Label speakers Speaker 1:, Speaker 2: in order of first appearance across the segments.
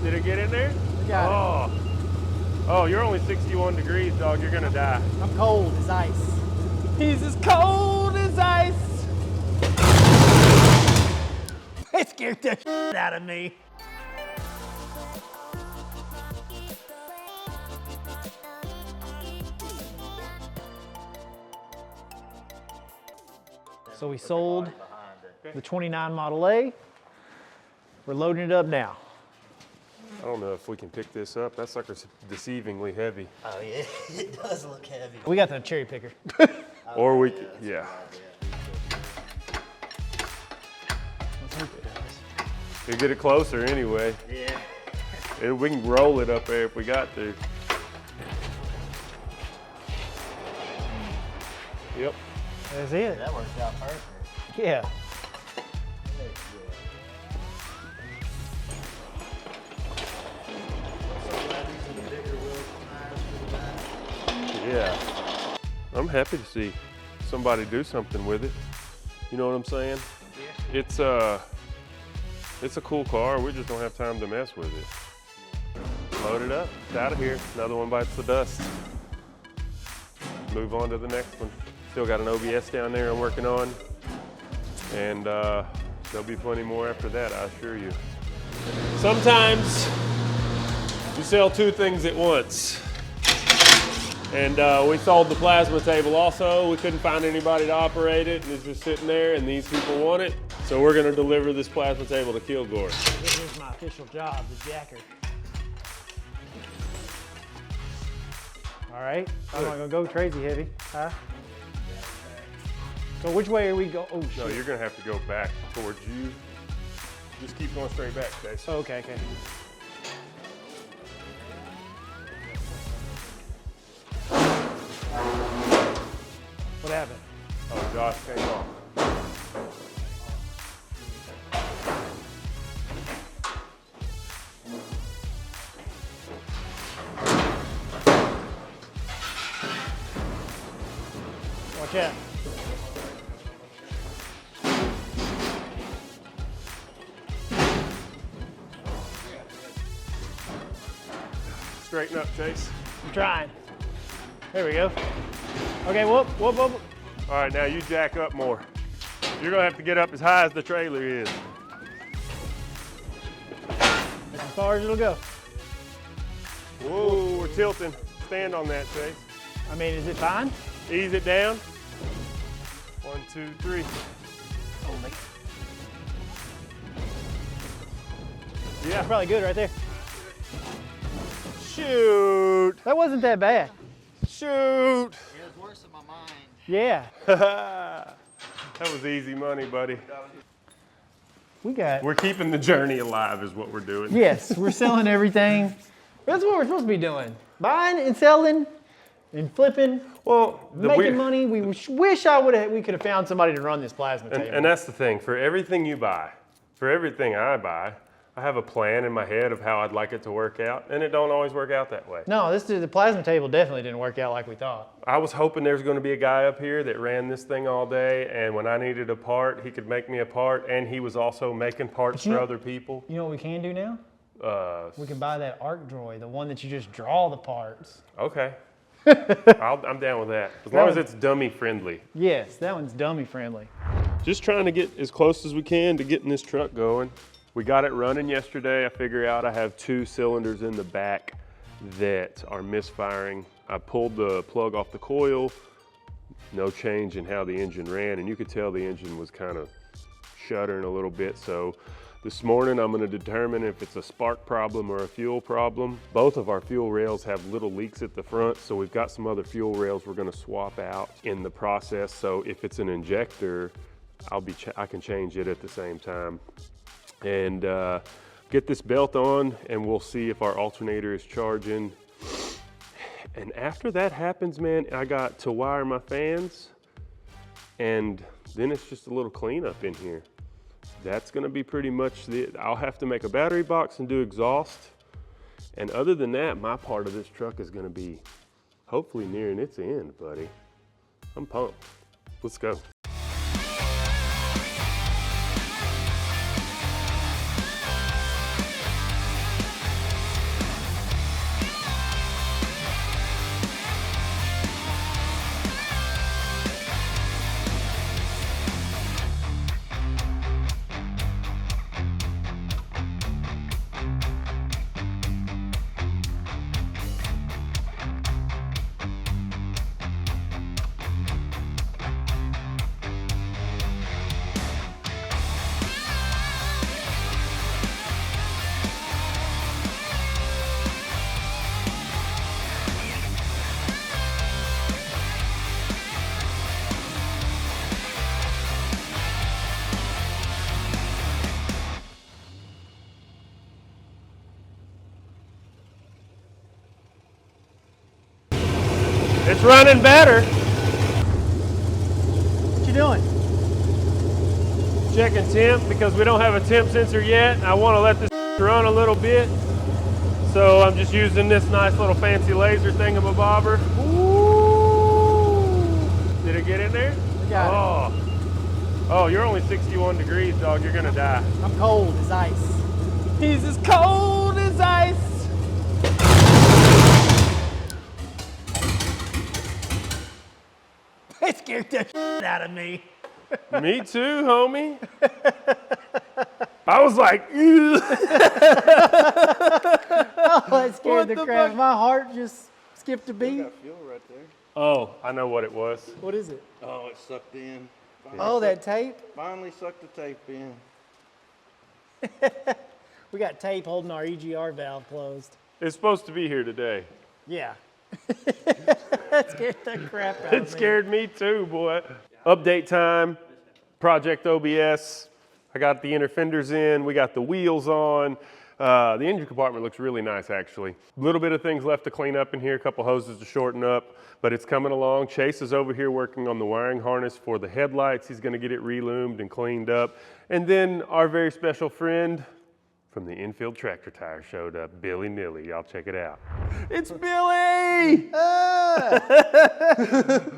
Speaker 1: Did it get in there?
Speaker 2: We got it.
Speaker 1: Oh, you're only 61 degrees, dog. You're gonna die.
Speaker 2: I'm cold as ice. He's as cold as ice. It scared the shit out of me. So we sold the 29 Model A. We're loading it up now.
Speaker 1: I don't know if we can pick this up. That sucker's deceivingly heavy.
Speaker 3: Oh yeah, it does look heavy.
Speaker 2: We got the cherry picker.
Speaker 1: Or we, yeah.
Speaker 2: Let's hope it does.
Speaker 1: We'll get it closer anyway.
Speaker 3: Yeah.
Speaker 1: We can roll it up there if we got to. Yep.
Speaker 2: That's it.
Speaker 3: That works out perfect.
Speaker 2: Yeah.
Speaker 1: Yeah. I'm happy to see somebody do something with it. You know what I'm saying? Yeah. It's a cool car. We just don't have time to mess with it. Load it up. It's out of here. Another one bites the dust. Move on to the next one. Still got an OBS down there I'm working on. And there'll be plenty more after that, I assure you. Sometimes you sell two things at once. And we sold the plasma table also. We couldn't find anybody to operate it, and it's just sitting there, and these people want it. So we're gonna deliver this plasma table to Kilgore.
Speaker 2: This is my official job, the jacker. All right, I'm not gonna go crazy heavy, huh? So which way are we go? Oh shit.
Speaker 1: No, you're gonna have to go back towards you. Just keep going straight back, Chase.
Speaker 2: Oh, okay. What happened?
Speaker 1: Oh, Josh came off.
Speaker 2: Watch out.
Speaker 1: Straighten up, Chase.
Speaker 2: I'm trying. There we go. Okay, whoop.
Speaker 1: All right, now you jack up more. You're gonna have to get up as high as the trailer is.
Speaker 2: That's as far as it'll go.
Speaker 1: Whoa, we're tilting. Stand on that, Chase.
Speaker 2: I mean, is it fine?
Speaker 1: Ease it down. 1, 2, 3.
Speaker 2: Holy.
Speaker 1: Yeah.
Speaker 2: That's probably good right there.
Speaker 1: Shoot.
Speaker 2: That wasn't that bad.
Speaker 1: Shoot.
Speaker 3: It was worse in my mind.
Speaker 2: Yeah.
Speaker 1: That was easy money, buddy. We're keeping the journey alive is what we're doing.
Speaker 2: Yes, we're selling everything. That's what we're supposed to be doing. Buying and selling and flipping.
Speaker 1: Well,
Speaker 2: making money. We wish we could have found somebody to run this plasma table.
Speaker 1: And that's the thing. For everything you buy, for everything I buy, I have a plan in my head of how I'd like it to work out, and it don't always work out that way.
Speaker 2: No, the plasma table definitely didn't work out like we thought.
Speaker 1: I was hoping there's going to be a guy up here that ran this thing all day, and when I needed a part, he could make me a part, and he was also making parts for other people.
Speaker 2: You know what we can do now? We can buy that arc droid, the one that you just draw the parts.
Speaker 1: Okay. I'm down with that. As long as it's dummy friendly.
Speaker 2: Yes, that one's dummy friendly.
Speaker 1: Just trying to get as close as we can to getting this truck going. We got it running yesterday. I figure out I have 2 cylinders in the back that are misfiring. I pulled the plug off the coil, no change in how the engine ran, and you could tell the engine was kind of shuddering a little bit. So this morning I'm going to determine if it's a spark problem or a fuel problem. Both of our fuel rails have little leaks at the front, so we've got some other fuel rails we're going to swap out in the process. So if it's an injector, I can change it at the same time. And get this belt on, and we'll see if our alternator is charging. And after that happens, man, I got to wire my fans, and then it's just a little cleanup in here. That's gonna be pretty much I'll have to make a battery box and do exhaust. And other than that, my part of this truck is gonna be hopefully nearing its end, buddy. I'm pumped. Let's go. It's running better.
Speaker 2: What you doing?
Speaker 1: Checking temp because we don't have a temp sensor yet. I want to let this run a little bit. So I'm just using this nice little fancy laser thingamabobber.
Speaker 2: Ooh.
Speaker 1: Did it get in there?
Speaker 2: We got it.
Speaker 1: Oh, you're only 61 degrees, dog. You're gonna die.
Speaker 2: I'm cold as ice. He's as cold as ice. It scared the shit out of me.
Speaker 1: Me too, homie. I was like, ew.
Speaker 2: Oh, it scared the crap. My heart just skipped a beat.
Speaker 3: Fuel right there.
Speaker 1: Oh, I know what it was.
Speaker 2: What is it?
Speaker 3: Oh, it sucked in.
Speaker 2: Oh, that tape?
Speaker 3: Finally sucked the tape in.
Speaker 2: We got tape holding our EGR valve closed.
Speaker 1: It's supposed to be here today.
Speaker 2: Yeah. That scared the crap out of me.
Speaker 1: It scared me too, boy. Update time, Project OBS. I got the inner fenders in, we got the wheels on. The engine compartment looks really nice, actually. A little bit of things left to clean up in here, a couple hoses to shorten up, but it's coming along. Chase is over here working on the wiring harness for the headlights. He's gonna get it reloomed and cleaned up. And then our very special friend from the infield tractor tire showed up, Billy Nilly. Y'all check it out. It's Billy!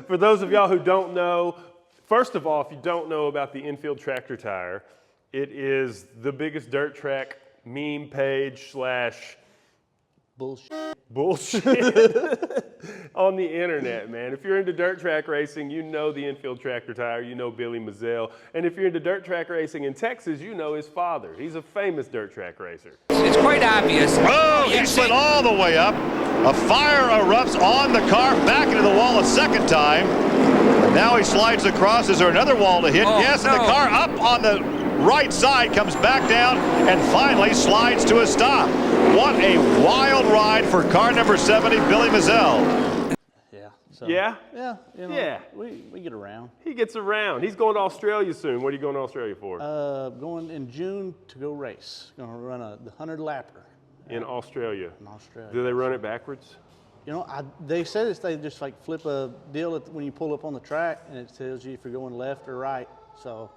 Speaker 1: For those of y'all who don't know, first of all, if you don't know about the infield tractor tire, it is the biggest dirt track meme page / bullshit on the internet, man. If you're into dirt track racing, you know the infield tractor tire, you know Billy Mazzell. And if you're into dirt track racing in Texas, you know his father. He's a famous dirt track racer.
Speaker 4: It's quite obvious.
Speaker 5: Oh, he slid all the way up. A fire erupts on the car, back into the wall a second time. Now he slides across. Is there another wall to hit?
Speaker 4: Oh,
Speaker 5: yes, and the
Speaker 4: no.
Speaker 5: car up on the right side, comes back down, and finally slides to a stop. What a wild ride for car number 70, Billy Mazzell.
Speaker 6: Yeah. So,
Speaker 1: Yeah?
Speaker 6: Yeah. You know,
Speaker 1: Yeah.
Speaker 6: We get around.
Speaker 1: He gets around. He's going to Australia soon. What are you going to Australia for?
Speaker 6: Going in June to go race. Going to run the 100 lapper
Speaker 1: In Australia.
Speaker 6: in Australia.
Speaker 1: Do they run it backwards?
Speaker 6: You know, they said it's they just like flip a deal when you pull up on the track, and it tells you if you're going left or right. So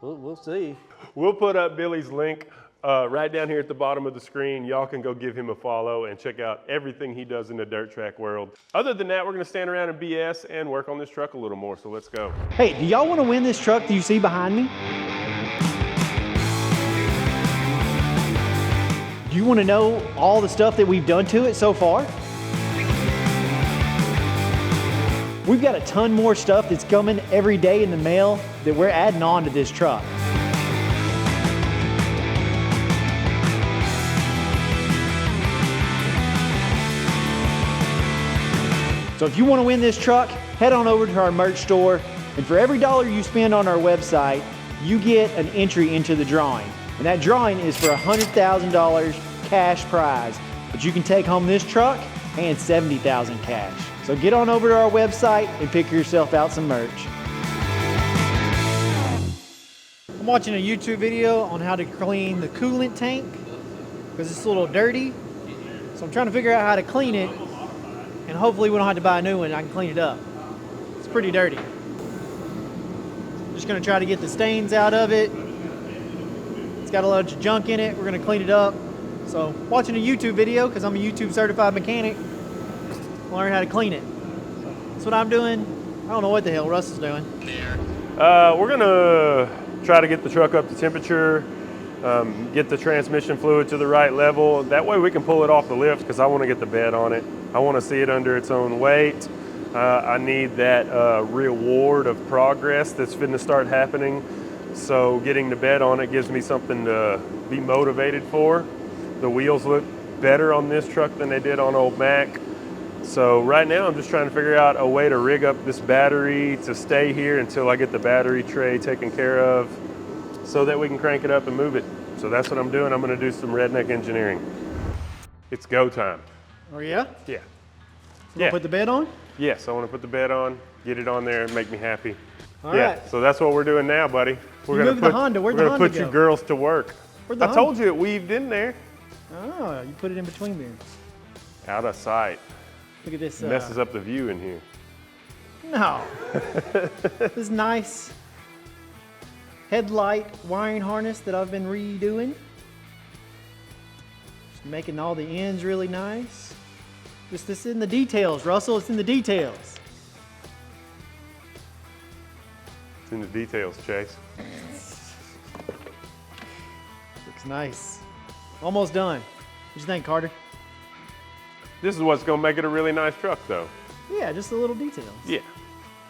Speaker 6: we'll see.
Speaker 1: We'll put up Billy's link right down here at the bottom of the screen. Y'all can go give him a follow and check out everything he does in the dirt track world. Other than that, we're gonna stand around and BS and work on this truck a little more, so let's go.
Speaker 2: Hey, do y'all want to win this truck that you see behind me? Do you want to know all the stuff that we've done to it so far? We've got a ton more stuff that's coming every day in the mail that we're adding on to this truck. So if you want to win this truck, head on over to our merch store, and for every $1 you spend on our website, you get an entry into the drawing. And that drawing is for a $100,000 cash prize. But you can take home this truck and $70,000 cash. So get on over to our website and pick yourself out some merch. I'm watching a YouTube video on how to clean the coolant tank because it's a little dirty. So I'm trying to figure out how to clean it, and hopefully we don't have to buy a new one. I can clean it up. It's pretty dirty. Just gonna try to get the stains out of it. It's got a lot of junk in it. We're gonna clean it up. So watching a YouTube video, because I'm a YouTube certified mechanic, learn how to clean it. That's what I'm doing. I don't know what the hell Russ is doing.
Speaker 1: We're gonna try to get the truck up to temperature, get the transmission fluid to the right level. That way we can pull it off the lift, because I want to get the bed on it. I want to see it under its own weight. I need that reward of progress that's finna start happening. So getting the bed on it gives me something to be motivated for. The wheels look better on this truck than they did on old Mac. So right now I'm just trying to figure out a way to rig up this battery to stay here until I get the battery tray taken care of so that we can crank it up and move it. So that's what I'm doing. I'm gonna do some redneck engineering. It's go time.
Speaker 2: Oh yeah?
Speaker 1: Yeah.
Speaker 2: You wanna put the bed on?
Speaker 1: Yes, I want to put the bed on, get it on there, and make me happy.
Speaker 2: All
Speaker 1: yeah,
Speaker 2: right.
Speaker 1: so that's what we're doing now, buddy. We're
Speaker 2: You
Speaker 1: gonna
Speaker 2: moved
Speaker 1: put
Speaker 2: the Honda. Where'd
Speaker 1: we're
Speaker 2: the
Speaker 1: gonna
Speaker 2: Honda
Speaker 1: put you
Speaker 2: go?
Speaker 1: girls to work.
Speaker 2: Where'd the
Speaker 1: I
Speaker 2: Honda-
Speaker 1: told you it weaved in there.
Speaker 2: Oh, you put it in between there.
Speaker 1: Out of sight.
Speaker 2: Look at this.
Speaker 1: Messes up the view in here.
Speaker 2: No. This nice headlight wiring harness that I've been redoing. Just making all the ends really nice. Just this in the details, Russell. It's in the details.
Speaker 1: It's in the details, Chase.
Speaker 2: Looks nice. Almost done. What you think, Carter?
Speaker 1: This is what's gonna make it a really nice truck, though.
Speaker 2: Yeah, just the little details.
Speaker 1: Yeah,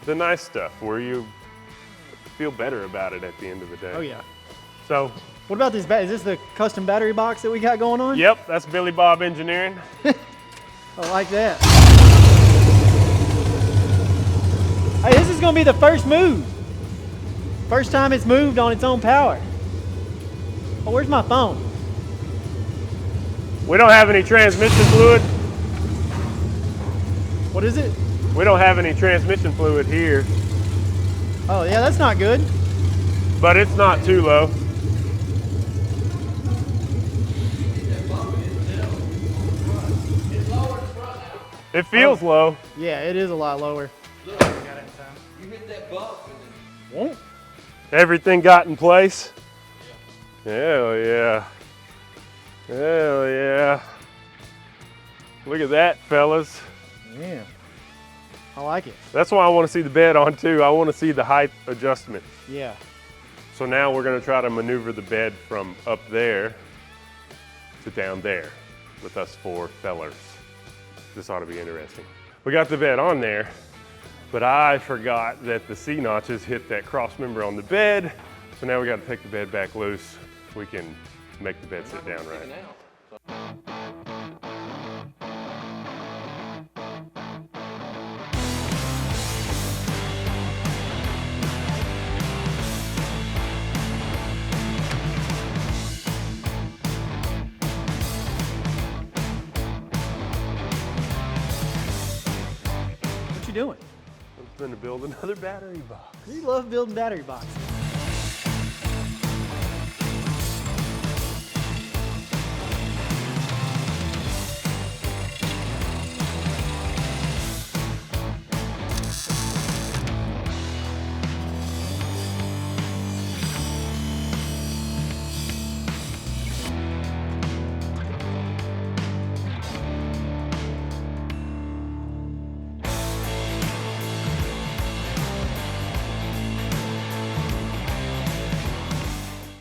Speaker 1: the nice stuff where you feel better about it at the end of the day.
Speaker 2: Oh yeah.
Speaker 1: So,
Speaker 2: What about this? Is this the custom battery box that we got going on?
Speaker 1: yep, that's Billy Bob Engineering.
Speaker 2: I like that. Hey, this is gonna be the first move. First time it's moved on its own power. Oh, where's my phone?
Speaker 1: We don't have any transmission fluid.
Speaker 2: What is it?
Speaker 1: We don't have any transmission fluid here,
Speaker 2: Oh yeah, that's not good.
Speaker 1: but it's not too low. It feels low.
Speaker 2: Yeah, it is a lot lower.
Speaker 3: You hit that bump and
Speaker 2: Won't.
Speaker 1: Everything got in place. Hell yeah. Hell yeah. Look at that, fellas.
Speaker 2: Yeah. I like it.
Speaker 1: That's why I want to see the bed on too. I want to see the height adjustment.
Speaker 2: Yeah.
Speaker 1: So now we're going to try to maneuver the bed from up there to down there with us four fellers. This ought to be interesting. We got the bed on there, but I forgot that the C-notches hit that cross member on the bed. So now we got to take the bed back loose. We can make the bed sit down right.
Speaker 2: What you doing?
Speaker 1: I'm going to build another battery box.
Speaker 2: You love building battery boxes.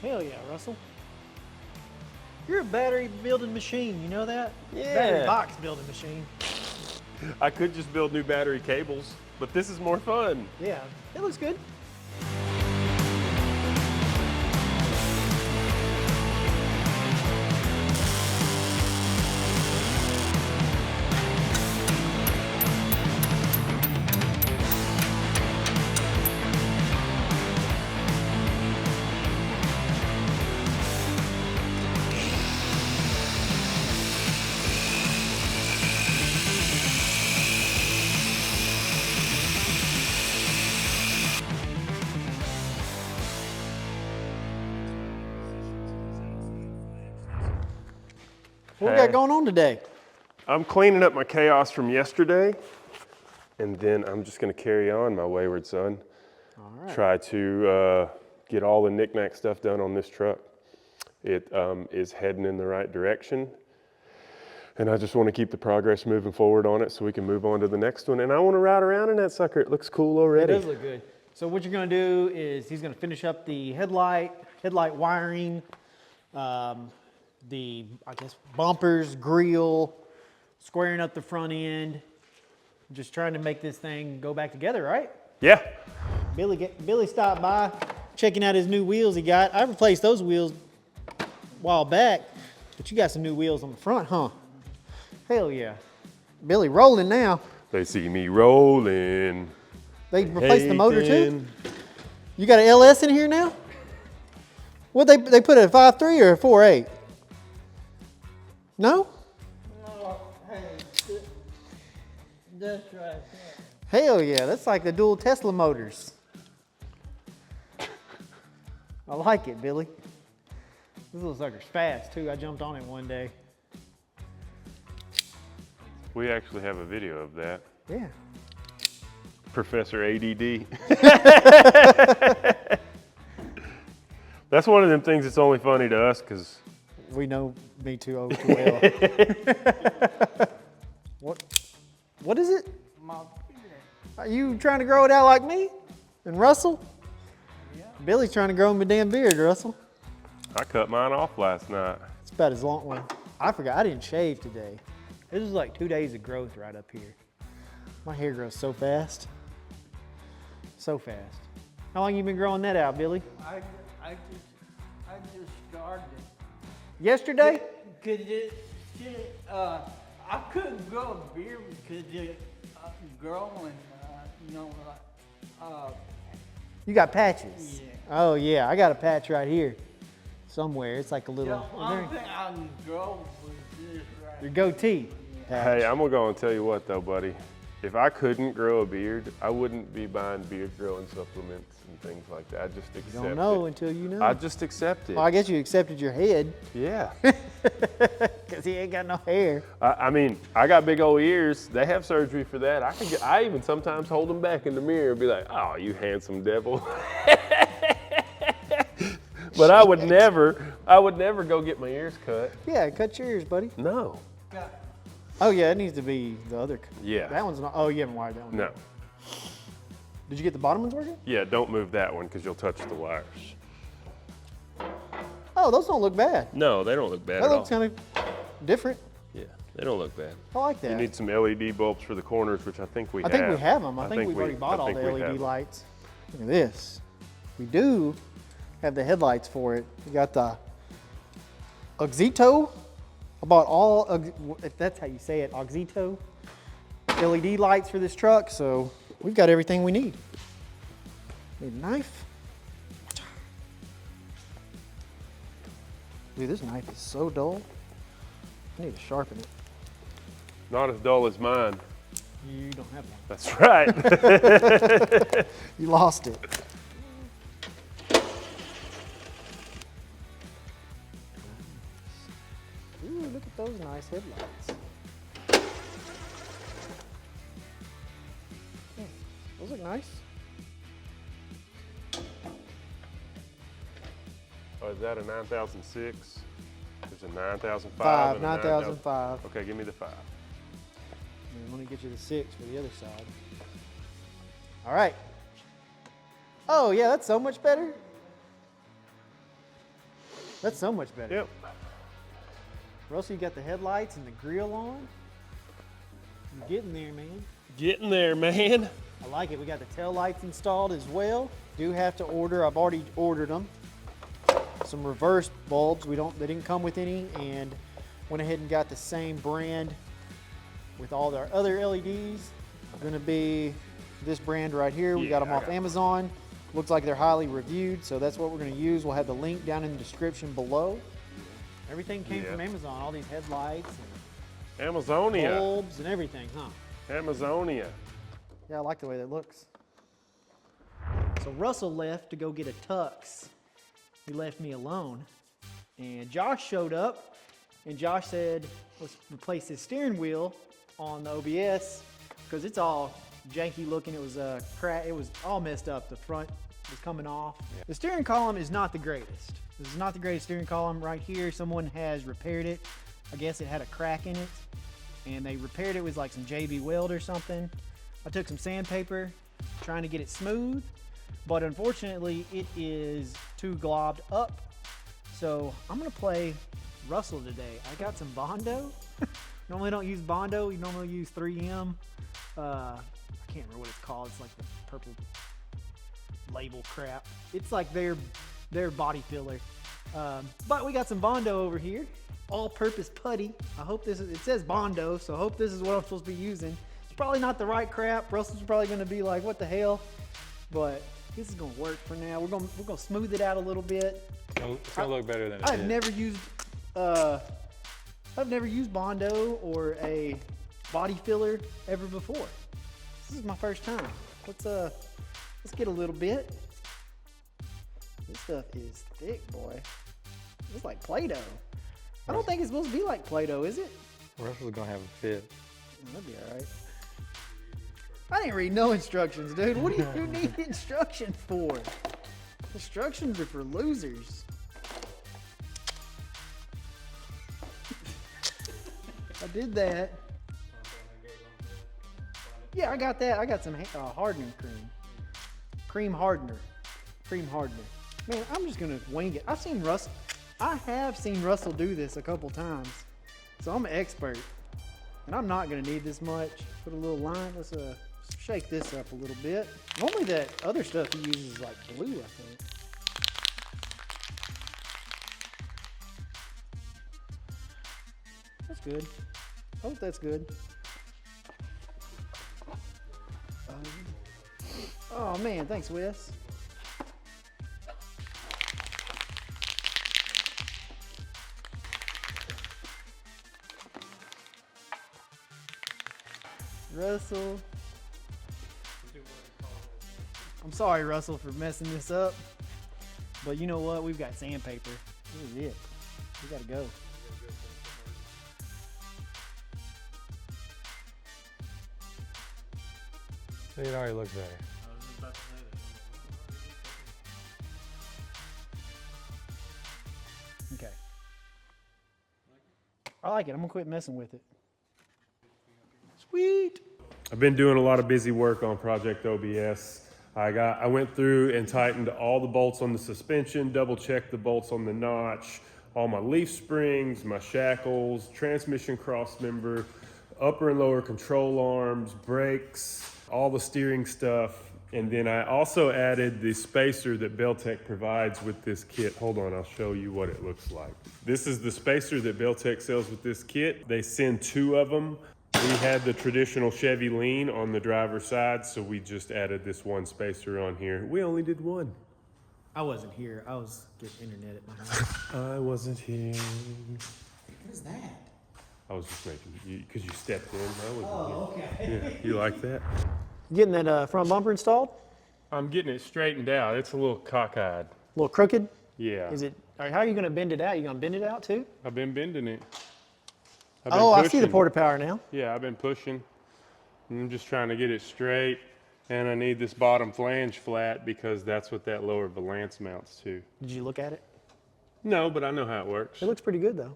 Speaker 2: Hell yeah, Russell. You're a battery building machine, you know that?
Speaker 1: Yeah.
Speaker 2: Battery box building machine.
Speaker 1: I could just build new battery cables, but this is more fun.
Speaker 2: Yeah, it looks good. What we got going on today?
Speaker 1: I'm cleaning up my chaos from yesterday, and then I'm just gonna carry on, my wayward son.
Speaker 2: All right.
Speaker 1: Try to get all the knick-knack stuff done on this truck. It is heading in the right direction, and I just wanna keep the progress moving forward on it so we can move on to the next one. And I wanna ride around in that sucker. It looks cool
Speaker 2: It
Speaker 1: already.
Speaker 2: does look good. So what you're gonna do is he's gonna finish up the headlight wiring, the, I guess, bumpers, grill, squaring up the front end, just trying to make this thing go back together, right?
Speaker 1: Yeah.
Speaker 2: Billy stopped by, checking out his new wheels he got. I replaced those wheels a while back, but you got some new wheels on the front, huh? Hell yeah. Billy rolling now.
Speaker 1: They see me rolling.
Speaker 2: They replaced the motor too?
Speaker 1: hating.
Speaker 2: You got an LS in here now? What, they put a 5.3 or a 4.8? No?
Speaker 3: no, hey, that's right there.
Speaker 2: Hell yeah, that's like the dual Tesla motors. I like it, Billy. This little sucker's fast too. I jumped on it one day.
Speaker 1: We actually have a video of that.
Speaker 2: Yeah.
Speaker 1: Professor ADD. That's one of them things that's only funny to us because
Speaker 2: We know me too well. What is it? Are you trying to grow it out like me and Russell? Yeah. Billy's trying to grow him a damn beard, Russell.
Speaker 1: I cut mine off last night.
Speaker 2: It's about as long. Well, I forgot. I didn't shave today. This is like 2 days of growth right up here. My hair grows so fast. So fast. How long you been growing that out, Billy?
Speaker 3: I just started.
Speaker 2: Yesterday?
Speaker 3: Cause I couldn't grow a beard because it growing,
Speaker 2: You got patches?
Speaker 3: Yeah.
Speaker 2: Oh yeah, I got a patch right here. Somewhere. It's like a little.
Speaker 3: The only thing I can grow was this right.
Speaker 2: Your goatee.
Speaker 1: Hey, I'm gonna go and tell you what though, buddy. If I couldn't grow a beard, I wouldn't be buying beard growing supplements and things like that. I just accept
Speaker 2: You don't know
Speaker 1: it.
Speaker 2: until you know.
Speaker 1: I just accept it.
Speaker 2: Well, I guess you accepted your head
Speaker 1: Yeah.
Speaker 2: because he ain't got no hair.
Speaker 1: I mean, I got big old ears. They have surgery for that. I even sometimes hold them back in the mirror and be like, oh, you handsome devil. But I would never go get my ears cut.
Speaker 2: Yeah, cut your ears, buddy.
Speaker 1: No.
Speaker 2: Oh yeah, it needs to be the other.
Speaker 1: Yeah.
Speaker 2: That one's not. Oh, you haven't wired that one.
Speaker 1: No.
Speaker 2: Did you get the bottom ones working?
Speaker 1: Yeah, don't move that one because you'll touch the wires.
Speaker 2: Oh, those don't look bad.
Speaker 1: No, they don't look bad
Speaker 2: That
Speaker 1: at all.
Speaker 2: looks kind of different.
Speaker 1: Yeah, they don't look bad.
Speaker 2: I like that.
Speaker 1: You need some LED bulbs for the corners, which I think we have.
Speaker 2: I think we have them. I think we've already bought all the LED lights. Look at this. We do have the headlights for it. We got the Oxito. I bought all, if that's how you say it, Oxito LED lights for this truck. So we've got everything we need. Need a knife. Dude, this knife is so dull. I need to sharpen it.
Speaker 1: Not as dull as mine.
Speaker 2: You don't have one.
Speaker 1: That's right.
Speaker 2: You lost it. Ooh, look at those nice headlights. Yeah, those look nice.
Speaker 1: Oh, is that a 9006? There's a 9005.
Speaker 2: 5,
Speaker 1: and a
Speaker 2: 9005.
Speaker 1: Okay, give me the 5.
Speaker 2: And let me get you the 6 for the other side. All right. Oh yeah, that's so much better. That's so much better.
Speaker 1: Yep.
Speaker 2: Russell, you got the headlights and the grill on. You're getting there, man.
Speaker 1: Getting there, man.
Speaker 2: I like it. We got the tail lights installed as well. Do have to order. I've already ordered them. Some reverse bulbs. They didn't come with any, and went ahead and got the same brand with all our other LEDs. Going to be this brand right here. We got them off Amazon. Looks like they're highly reviewed, so that's what we're going to use. We'll have the link down in the description below. Everything came from Amazon. All these headlights and
Speaker 1: Amazonia.
Speaker 2: bulbs and everything, huh?
Speaker 1: Amazonia.
Speaker 2: Yeah, I like the way that looks. So Russell left to go get a tux. He left me alone. And Josh showed up, and Josh said, let's replace his steering wheel on the OBS because it's all janky looking. It was it was all messed up. The front was coming off. Yeah. The steering column is not the greatest. This is not the greatest steering column right here. Someone has repaired it. I guess it had a crack in it, and they repaired it with like some JB Weld or something. I took some sandpaper trying to get it smooth, but unfortunately it is too globbed up. So I'm gonna play Russell today. I got some Bondo. Normally don't use Bondo. You normally use 3M. I can't remember what it's called. It's like the purple label crap. It's like their body filler. But we got some Bondo over here. All-purpose putty. I hope it says Bondo, so I hope this is what I'm supposed to be using. It's probably not the right crap. Russell's probably gonna be like, what the hell? But this is gonna work for now. We're gonna smooth it out a little bit.
Speaker 4: It's gonna look better than it
Speaker 2: I've
Speaker 4: is.
Speaker 2: never used Bondo or a body filler ever before. This is my first time. Let's get a little bit. This stuff is thick, boy. It's like Play-Doh. I don't think it's supposed to be like Play-Doh, is it?
Speaker 4: Russell's gonna have a fit.
Speaker 2: That'd be all right. I didn't read no instructions, dude. What do you need instructions for? Instructions are for losers. I did that. Yeah, I got that. I got some hardening cream. Cream hardener. Man, I'm just gonna wing it. I have seen Russell do this a couple times, so I'm an expert. And I'm not gonna need this much. Put a little line. Let's shake this up a little bit. Normally that other stuff he uses is like glue, I think. That's good. I hope that's good. Oh man, thanks, Wes. Russell. I'm sorry, Russell, for messing this up. But you know what? We've got sandpaper. This is it. We gotta go.
Speaker 4: It already looks better.
Speaker 2: Okay. I like it. I'm gonna quit messing with it. Sweet.
Speaker 1: I've been doing a lot of busy work on Project OBS. I went through and tightened all the bolts on the suspension, double checked the bolts on the notch, all my leaf springs, my shackles, transmission cross member, upper and lower control arms, brakes, all the steering stuff. And then I also added the spacer that Beltec provides with this kit. Hold on, I'll show you what it looks like. This is the spacer that Beltec sells with this kit. They send 2 of them. We had the traditional Chevy lean on the driver's side, so we just added this one spacer on here. We only did one.
Speaker 2: I wasn't here. I was getting internet at my house.
Speaker 1: I wasn't here.
Speaker 2: What is that?
Speaker 1: I was just making you, because you stepped in. I wasn't
Speaker 2: Oh, okay.
Speaker 1: here. Yeah, you like that?
Speaker 2: Getting that front bumper installed?
Speaker 1: I'm getting it straightened out. It's a little cockeyed.
Speaker 2: A little crooked?
Speaker 1: Yeah.
Speaker 2: Is it? How are you going to bend it out? You going to bend it out too?
Speaker 1: I've been bending it.
Speaker 2: I see the porta power now.
Speaker 1: Yeah, I've been pushing. I'm just trying to get it straight. And I need this bottom flange flat because that's what that lower valance mounts to.
Speaker 2: Did you look at it?
Speaker 1: No, but I know how it works.
Speaker 2: It looks pretty good though.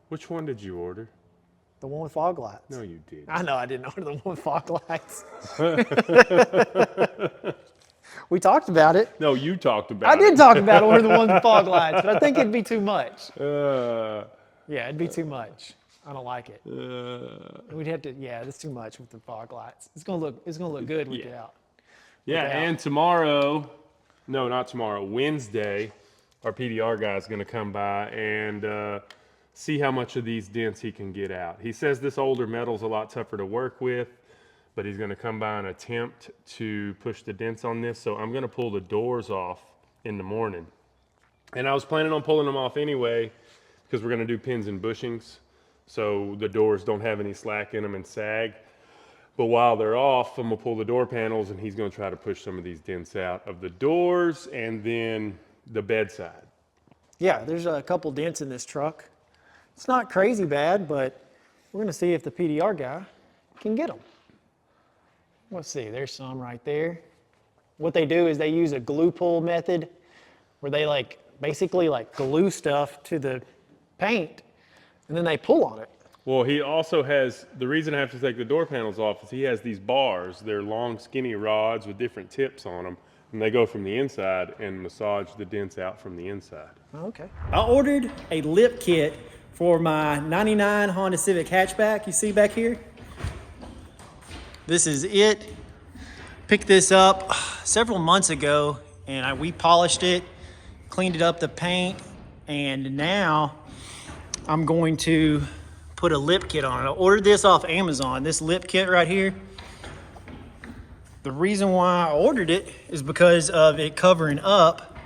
Speaker 1: Which one did you order?
Speaker 2: The one with fog lights.
Speaker 1: No, you did.
Speaker 2: I know I didn't order the one with fog lights. We talked about it.
Speaker 1: No, you talked about it.
Speaker 2: I did talk about ordering the one with fog lights, but I think it'd be too much.
Speaker 1: Yeah,
Speaker 2: it'd be too much. I don't like it. We'd have to. Yeah, it's too much with the fog lights. It's gonna look good without.
Speaker 1: Yeah, and tomorrow, no, not tomorrow, Wednesday, our PDR guy's gonna come by and see how much of these dents he can get out. He says this older metal's a lot tougher to work with, but he's gonna come by and attempt to push the dents on this. So I'm gonna pull the doors off in the morning. And I was planning on pulling them off anyway, because we're gonna do pins and bushings, so the doors don't have any slack in them and sag. But while they're off, I'm gonna pull the door panels and he's gonna try to push some of these dents out of the doors and then the bedside.
Speaker 2: Yeah, there's a couple dents in this truck. It's not crazy bad, but we're gonna see if the PDR guy can get them. Let's see, there's some right there. What they do is they use a glue pull method where they basically glue stuff to the paint and then they pull on it.
Speaker 1: Well, he also has, the reason I have to take the door panels off is he has these bars. They're long, skinny rods with different tips on them, and they go from the inside and massage the dents out from the inside.
Speaker 2: Okay. I ordered a lip kit for my 99 Honda Civic hatchback you see back here. This is it. Picked this up several months ago and we polished it, cleaned it up the paint, and now I'm going to put a lip kit on it. I ordered this off Amazon, this lip kit right here. The reason why I ordered it is because of it covering up.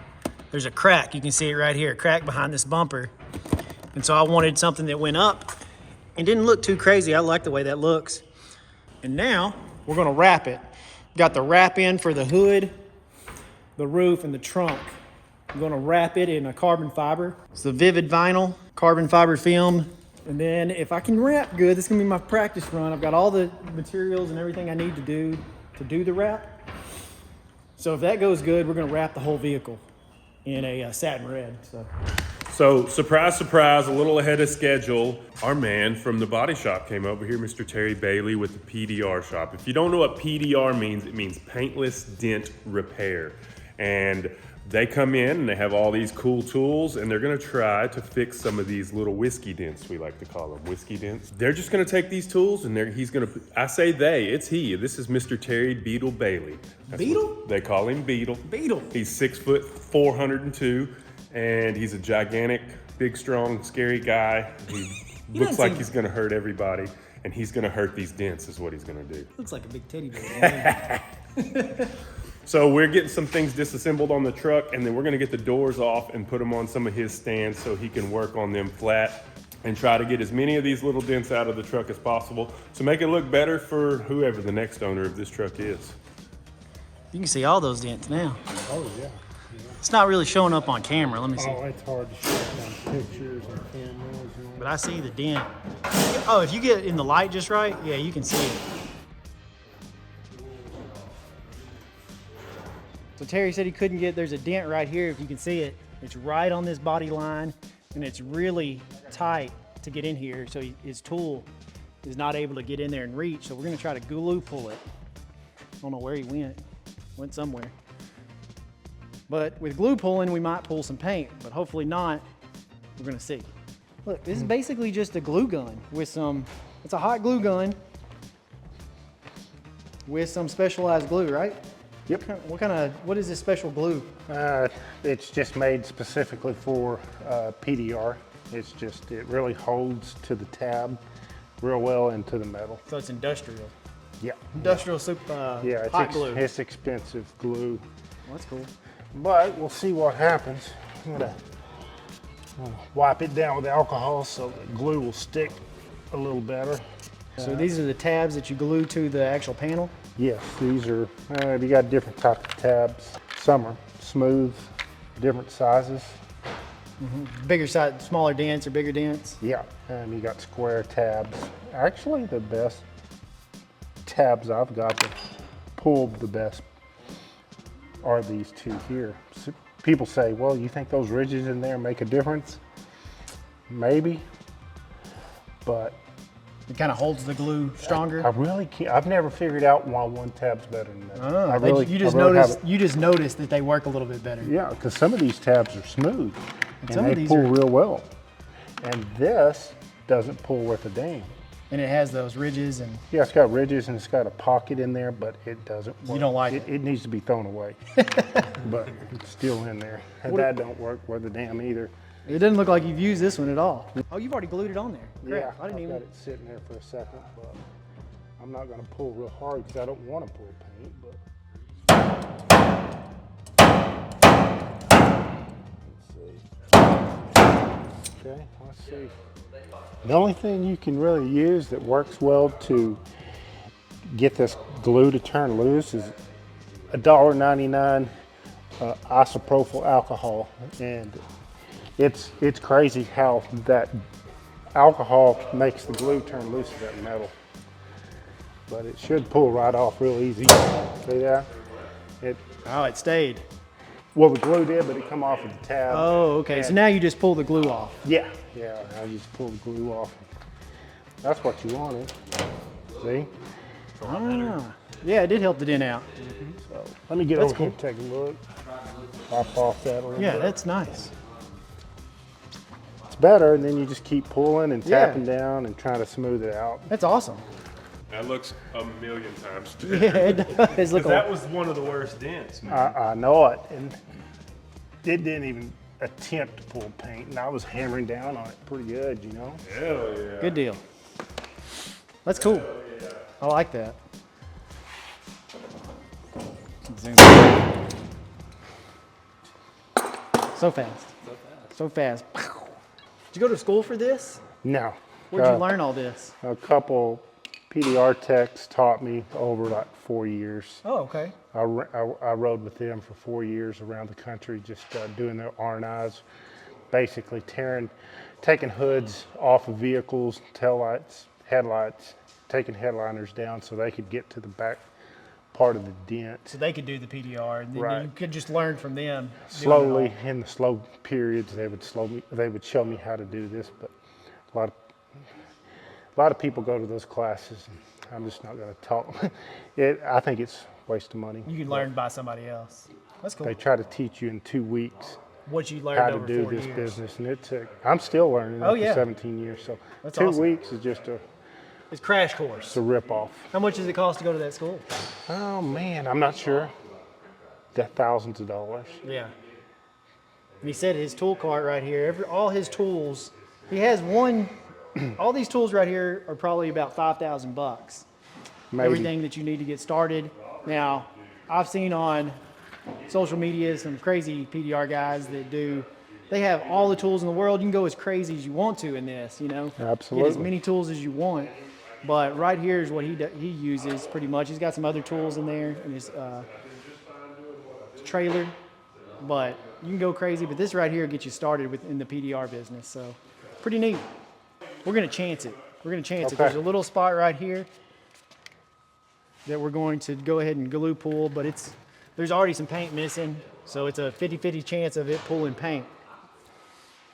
Speaker 2: There's a crack, you can see it right here, a crack behind this bumper. And so I wanted something that went up and didn't look too crazy. I like the way that looks. And now we're gonna wrap it. Got the wrap in for the hood, the roof, and the trunk. I'm gonna wrap it in a carbon fiber. It's the Vivid Vinyl carbon fiber film. And then if I can wrap good, this is gonna be my practice run. I've got all the materials and everything I need to do the wrap. So if that goes good, we're gonna wrap the whole vehicle in a satin red.
Speaker 1: So surprise, surprise, a little ahead of schedule, our man from the body shop came over here, Mr. Terry Bailey with the PDR shop. If you don't know what PDR means, it means Paintless Dent Repair. And they come in and they have all these cool tools and they're gonna try to fix some of these little whiskey dents, we like to call them, whiskey dents. They're just gonna take these tools and he's gonna, I say they, it's he. This is Mr. Terry Beetle Bailey.
Speaker 2: Beetle?
Speaker 1: They call him Beetle.
Speaker 2: Beetle.
Speaker 1: He's 6 foot, 402, and he's a gigantic, big, strong, scary guy. He looks like he's gonna hurt everybody, and he's gonna hurt these dents is what he's gonna do.
Speaker 2: Looks like a big teddy bear.
Speaker 1: So we're getting some things disassembled on the truck, and then we're gonna get the doors off and put them on some of his stands so he can work on them flat and try to get as many of these little dents out of the truck as possible to make it look better for whoever the next owner of this truck is.
Speaker 2: You can see all those dents now.
Speaker 7: Oh, yeah.
Speaker 2: It's not really showing up on camera. Let me see.
Speaker 7: Oh, it's hard to show on pictures and cameras.
Speaker 2: But I see the dent. Oh, if you get it in the light just right, yeah, you can see it. So Terry said he couldn't get, there's a dent right here, if you can see it. It's right on this body line, and it's really tight to get in here, so his tool is not able to get in there and reach, so we're gonna try to glue pull it. I don't know where he went somewhere. But with glue pulling, we might pull some paint, but hopefully not. We're gonna see. Look, this is basically just a glue gun with it's a hot glue gun with some specialized glue, right?
Speaker 7: Yep.
Speaker 2: What is this special glue?
Speaker 7: It's just made specifically for PDR. It really holds to the tab real well into the metal.
Speaker 2: So it's industrial.
Speaker 7: Yeah.
Speaker 2: Industrial
Speaker 7: Yeah,
Speaker 2: hot glue.
Speaker 7: It's expensive glue.
Speaker 2: Well, that's cool.
Speaker 7: But we'll see what happens. I'm gonna wipe it down with alcohol so the glue will stick a little better.
Speaker 2: So these are the tabs that you glue to the actual panel?
Speaker 7: Yes, these are, you got different types of tabs. Some are smooth, different sizes.
Speaker 2: Bigger size, smaller dents or bigger dents?
Speaker 7: Yeah, and you got square tabs. Actually, the best tabs I've got that pull the best are these two here. So people say, well, you think those ridges in there make a difference? Maybe, but
Speaker 2: It kind of holds the glue stronger?
Speaker 7: I really can't. I've never figured out why one tab's better than the other.
Speaker 2: Oh, you just noticed that they work a little bit better.
Speaker 7: Yeah, because some of these tabs are smooth
Speaker 2: some
Speaker 7: and
Speaker 2: of
Speaker 7: they
Speaker 2: these
Speaker 7: pull
Speaker 2: are-
Speaker 7: real well. And this doesn't pull worth a damn.
Speaker 2: And it has those ridges and
Speaker 7: Yeah, it's got ridges and it's got a pocket in there, but it doesn't work.
Speaker 2: You don't like
Speaker 7: it? It needs to be thrown away. But it's still in there. And that don't work worth a damn either.
Speaker 2: it doesn't look like you've used this one at all. Oh, you've already glued it on there.
Speaker 7: Yeah,
Speaker 2: Crap, I didn't
Speaker 7: I've
Speaker 2: even.
Speaker 7: got it sitting there for a second, but I'm not gonna pull real hard because I don't want to pull paint, but. Let's see. Okay, let's see. The only thing you can really use that works well to get this glue to turn loose is $1.99 isopropyl alcohol, and it's crazy how that alcohol makes the glue turn loose of that metal. But it should pull right off real easy. See that?
Speaker 2: Oh, it stayed.
Speaker 7: Well, the glue did, but it come off of the tab.
Speaker 2: Oh, okay. So now you just pull the glue off.
Speaker 7: Yeah, I just pull the glue off. That's what you wanted. See?
Speaker 2: Ah, yeah, it did help the dent out.
Speaker 7: So let me get
Speaker 2: That's
Speaker 7: over here and take a look. Pop off that a little
Speaker 2: Yeah,
Speaker 7: bit.
Speaker 2: that's nice.
Speaker 7: It's better, and then you just keep pulling and
Speaker 2: Yeah.
Speaker 7: tapping down and trying to smooth it out.
Speaker 2: That's awesome.
Speaker 1: That looks a million times better.
Speaker 2: Yeah, it does look
Speaker 1: That was one of the worst dents, man.
Speaker 7: I know it, and it didn't even attempt to pull paint, and I was hammering down on it pretty good, you know?
Speaker 1: Hell yeah.
Speaker 2: good deal. That's cool. I like that. Zoom. So fast. So fast. Did you go to school for this?
Speaker 7: No.
Speaker 2: Where'd you learn all this?
Speaker 7: A couple PDR techs taught me over like 4 years.
Speaker 2: Oh, okay.
Speaker 7: I rode with them for 4 years around the country, just doing their R&Is, basically tearing taking hoods off of vehicles, taillights, headlights, taking headliners down so they could get to the back part of the dent.
Speaker 2: So they could do the PDR, and then
Speaker 7: Right.
Speaker 2: you could just learn from them.
Speaker 7: Slowly, in the slow periods, they would show me how to do this, but a lot of people go to those classes, and I'm just not going to talk. I think it's a waste of money.
Speaker 2: You can learn by somebody else. That's cool.
Speaker 7: They try to teach you in 2 weeks
Speaker 2: What you learned
Speaker 7: how to
Speaker 2: over
Speaker 7: do
Speaker 2: 4
Speaker 7: this
Speaker 2: years.
Speaker 7: business, and it took. I'm still learning
Speaker 2: Oh,
Speaker 7: after
Speaker 2: yeah.
Speaker 7: 17 years, so
Speaker 2: That's
Speaker 7: 2
Speaker 2: awesome.
Speaker 7: weeks is just a
Speaker 2: It's crash course.
Speaker 7: rip off.
Speaker 2: How much does it cost to go to that school?
Speaker 7: Oh man, I'm not sure. Thousands of dollars.
Speaker 2: Yeah. And he said his tool cart right here, all his tools, he has one, all these tools right here are probably about $5,000.
Speaker 7: Maybe.
Speaker 2: Everything that you need to get started. Now, I've seen on social media some crazy PDR guys that they have all the tools in the world. You can go as crazy as you want to in this, you know.
Speaker 7: Absolutely.
Speaker 2: Get as many tools as you want. But right here is what he uses pretty much. He's got some other tools in there in his trailer. But you can go crazy. But this right here gets you started in the PDR business. So pretty neat. We're going to chance it. We're going to chance it.
Speaker 7: Okay.
Speaker 2: There's a little spot right here that we're going to go ahead and glue pull, but there's already some paint missing, so it's a 50-50 chance of it pulling paint.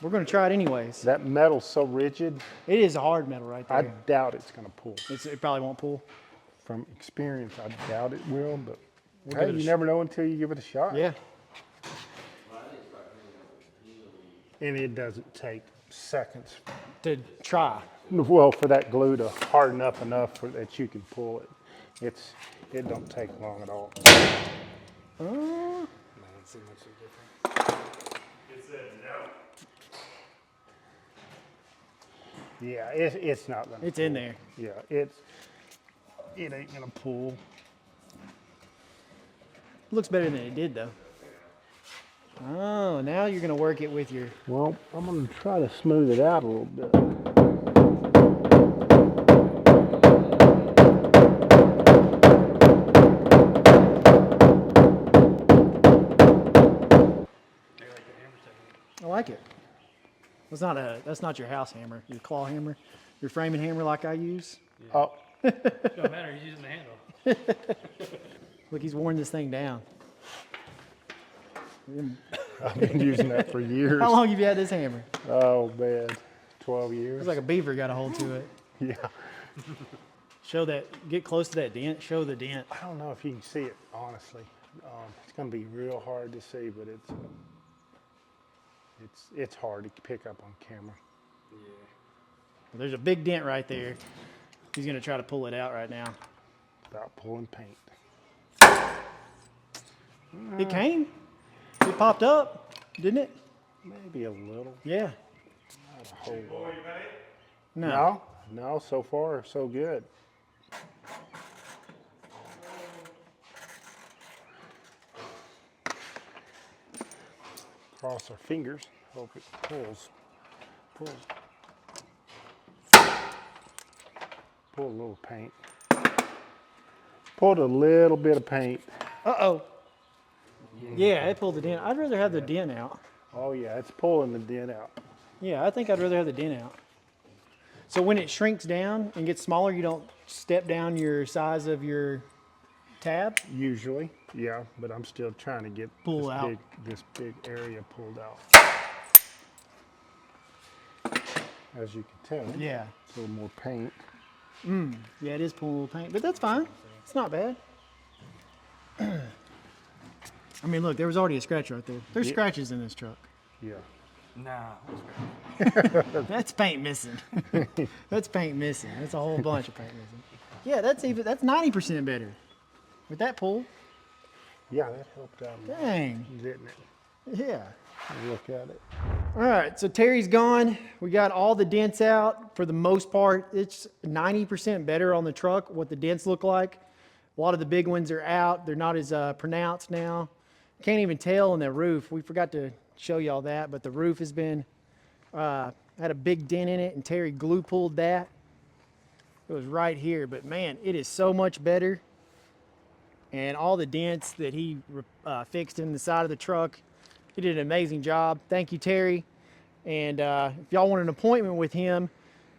Speaker 2: We're going to try it anyways.
Speaker 7: That metal's so rigid,
Speaker 2: It is a hard metal right there.
Speaker 7: I doubt it's going to pull.
Speaker 2: It probably won't pull.
Speaker 7: From experience, I doubt it will, but
Speaker 2: give
Speaker 7: hey,
Speaker 2: it a
Speaker 7: you
Speaker 2: sh-
Speaker 7: never know until you give it a shot.
Speaker 2: Yeah.
Speaker 7: And it doesn't take seconds.
Speaker 2: To try.
Speaker 7: Well, for that glue to harden up enough that you can pull it. It don't take long at all. Yeah, it's not gonna.
Speaker 2: It's in there.
Speaker 7: Yeah, it ain't gonna pull.
Speaker 2: Looks better than it did though. Oh, now you're going to work it with your.
Speaker 7: Well, I'm gonna try to smooth it out a little bit.
Speaker 2: I like it. That's not your house hammer, your claw hammer, your framing hammer like I use.
Speaker 7: Oh,
Speaker 3: Don't matter, he's using the handle.
Speaker 2: Look, he's worn this thing down.
Speaker 7: I've been using that for years.
Speaker 2: How long have you had this hammer?
Speaker 7: Oh man, 12 years.
Speaker 2: It's like a beaver got a hold to it.
Speaker 7: Yeah.
Speaker 2: Show that, get close to that dent, show the dent.
Speaker 7: I don't know if you can see it, honestly. It's going to be real hard to see, but it's hard to pick up on camera.
Speaker 2: There's a big dent right there. He's gonna try to pull it out right now.
Speaker 7: Without pulling paint.
Speaker 2: It came. It popped up, didn't it?
Speaker 7: Maybe a little.
Speaker 2: Yeah.
Speaker 7: Not a whole lot.
Speaker 2: No.
Speaker 7: No, so far so good. Cross our fingers. Hope it pulls. Pull a little paint. Pulled a little bit of paint.
Speaker 2: Uh-oh. Yeah, it pulled the dent. I'd rather have the dent out.
Speaker 7: Oh yeah, it's pulling the dent out.
Speaker 2: Yeah, I think I'd rather have the dent out. So when it shrinks down and gets smaller, you don't step down your size of your tab?
Speaker 7: Usually, yeah, but I'm still trying to get
Speaker 2: Pull out.
Speaker 7: this big area pulled out. As you can tell,
Speaker 2: Yeah.
Speaker 7: it's a little more paint.
Speaker 2: Yeah, it is pulling a little paint, but that's fine. It's not bad. I mean, look, there was already a scratch right there. There's scratches in this truck.
Speaker 7: Yeah.
Speaker 3: Nah.
Speaker 2: That's paint missing. That's paint missing. That's a whole bunch of paint missing. Yeah, that's 90% better. With that pull,
Speaker 7: Yeah, that helped out a lot,
Speaker 2: dang.
Speaker 7: didn't it?
Speaker 2: Yeah.
Speaker 7: Look at it.
Speaker 2: All right, so Terry's gone. We got all the dents out. For the most part, it's 90% better on the truck, what the dents look like. A lot of the big ones are out. They're not as pronounced now. Can't even tell on the roof. We forgot to show you all that, but the roof has been, had a big dent in it, and Terry glue pulled that. It was right here, but man, it is so much better. And all the dents that he fixed in the side of the truck, he did an amazing job. Thank you, Terry. And if y'all want an appointment with him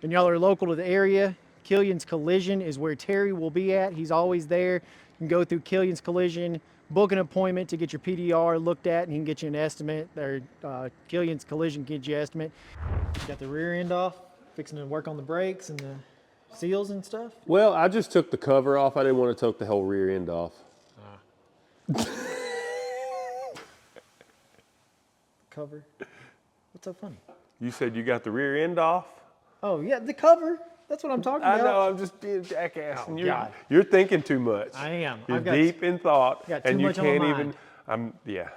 Speaker 2: and y'all are local to the area, Killian's Collision is where Terry will be at. He's always there. You can go through Killian's Collision, book an appointment to get your PDR looked at, and he can get you an estimate. Killian's Collision gives you an estimate. Got the rear end off, fixing to work on the brakes and the seals and stuff.
Speaker 1: Well, I just took the cover off. I didn't want to take the whole rear end off.
Speaker 2: Cover. What's so funny?
Speaker 1: You said you got the rear end off?
Speaker 2: Oh yeah, the cover. That's what I'm talking about.
Speaker 1: I know, I'm just being a jackass.
Speaker 2: Oh,
Speaker 1: and
Speaker 2: God.
Speaker 1: You're thinking too much.
Speaker 2: I am.
Speaker 1: You're
Speaker 2: I've got
Speaker 1: deep in thought.
Speaker 2: got too
Speaker 1: and you
Speaker 2: much on my
Speaker 1: can't
Speaker 2: mind.
Speaker 1: yeah.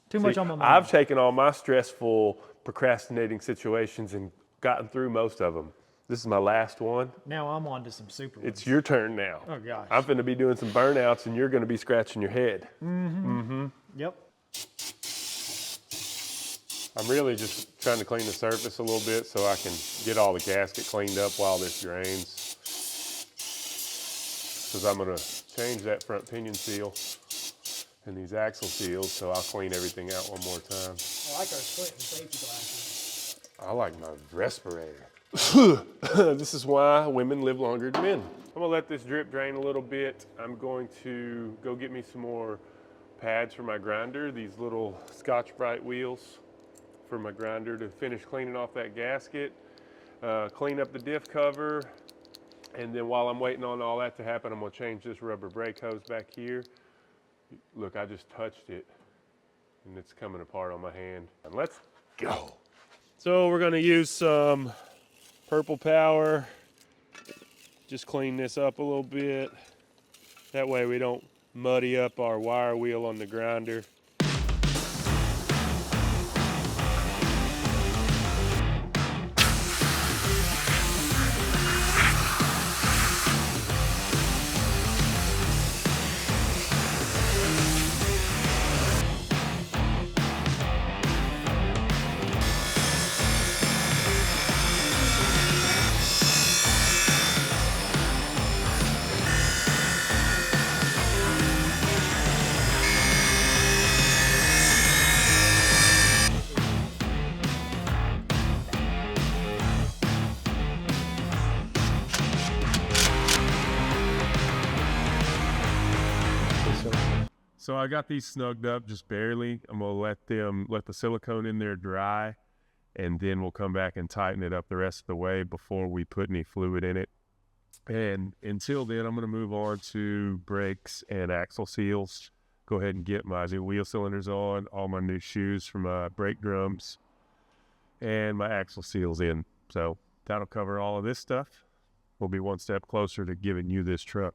Speaker 2: Too much on my mind.
Speaker 1: I've taken all my stressful procrastinating situations and gotten through most of them. This is my last one.
Speaker 2: Now I'm on to some super ones.
Speaker 1: It's your turn now.
Speaker 2: Oh gosh.
Speaker 1: I'm finna be doing some burnouts and you're gonna be scratching your head.
Speaker 2: Yep.
Speaker 1: I'm really just trying to clean the surface a little bit so I can get all the gasket cleaned up while this drains. Because I'm gonna change that front pinion seal and these axle seals, so I'll clean everything out one more time.
Speaker 2: I like our squint and safety glasses.
Speaker 1: I like my respirator. This is why women live longer than men. I'm gonna let this drip drain a little bit. I'm going to go get me some more pads for my grinder, these little Scotch-Brite wheels for my grinder to finish cleaning off that gasket, clean up the diff cover, and then while I'm waiting on all that to happen, I'm gonna change this rubber brake hose back here. Look, I just touched it and it's coming apart on my hand. And let's go. So we're gonna use some Purple Power, just clean this up a little bit. That way we don't muddy up our wire wheel on the grinder. So I got these snugged up just barely. I'm gonna let the silicone in there dry, and then we'll come back and tighten it up the rest of the way before we put any fluid in it. And until then, I'm gonna move on to brakes and axle seals. Go ahead and get my new wheel cylinders on, all my new shoes for my brake drums, and my axle seals in. So that'll cover all of this stuff. We'll be one step closer to giving you this truck.